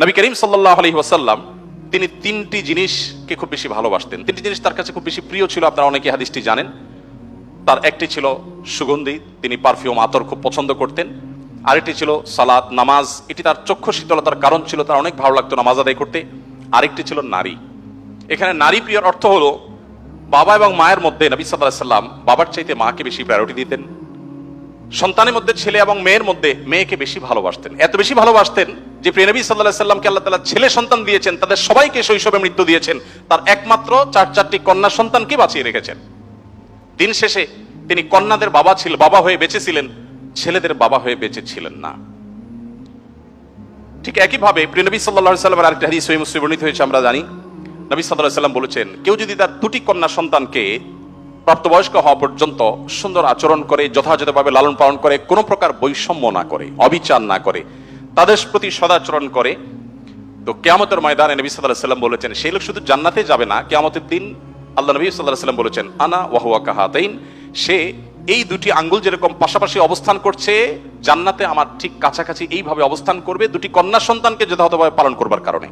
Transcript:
নবী করিম সাল্লাল্লাহু আলাইহি ওয়াসাল্লাম তিনি তিনটি জিনিসকে খুব বেশি ভালোবাসতেন। তিনটি জিনিস তার কাছে খুব বেশি প্রিয় ছিল, আপনারা অনেকে হাদিসটি জানেন। তার একটি ছিল সুগন্ধি, তিনি পারফিউম আতর খুব পছন্দ করতেন। আরেকটি ছিল সালাত, নামাজ, এটি তার চক্ষু শীতলতার কারণ ছিল, তার অনেক ভালো লাগতো নামাজ আদায় করতে। আরেকটি ছিল নারী। এখানে নারী প্রিয়র অর্থ হলো বাবা এবং মায়ের মধ্যে নবী সাল্লাল্লাহু আলাইহি ওয়াসাল্লাম বাবার চাইতে মাকে বেশি প্রায়োরিটি দিতেন। সন্তানের মধ্যে ছেলে এবং মেয়ের মধ্যে মেয়েকে বেশি ভালোবাসতেন। এত বেশি ভালোবাসতেন যে প্রিয় নবী সাল্লাল্লাহু আলাইহি ওয়াসাল্লামকে আল্লাহ তাআলা ছেলে সন্তান দিয়েছেন, তাদের সবাইকে শৈশবে মৃত্যু দিয়েছেন, তার একমাত্র চারটি কন্যা সন্তানকে বাঁচিয়ে রেখেছেন। দিন শেষে তিনি কন্যাদের বাবা হয়ে বেঁচেছিলেন, ছেলেদের বাবা হয়ে বেঁচে ছিলেন না। ঠিক একইভাবে প্রিয় নবী সাল্লাল্লাহু আলাইহি ওয়াসাল্লামের আরেকটি হাদিস সহিহ মুসলিমে বর্ণিত হয়েছে, আমরা জানি নবী সাল্লাল্লাহু আলাইহি ওয়াসাল্লাম বলেছেন, কেউ যদি তার দুটি কন্যা সন্তানকে প্রাপ্তবয়স্ক হওয়া পর্যন্ত সুন্দর আচরণ করে, যথাযথভাবে লালন পালন করে, কোনো প্রকার বৈষম্য না করে, অবিচার না করে, তাদের প্রতি সদাচরণ করে, তো কিয়ামতের ময়দানে নবী সাল্লাল্লাহু আলাইহি ওয়াসাল্লাম বলেছেন সেই লোক শুধু জান্নাতে যাবে না, কিয়ামতের দিন আল্লাহ নবী সাল্লাল্লাহু আলাইহি ওয়াসাল্লাম বলেছেন আনা ওয়া হুয়া কাহাতাইন, সে এই দুটি আঙ্গুল যেরকম পাশাপাশি অবস্থান করছে জান্নাতে আমার ঠিক কাছাকাছি এইভাবে অবস্থান করবে দুটি কন্যা সন্তানকে যথাযথভাবে পালন করবার কারণে।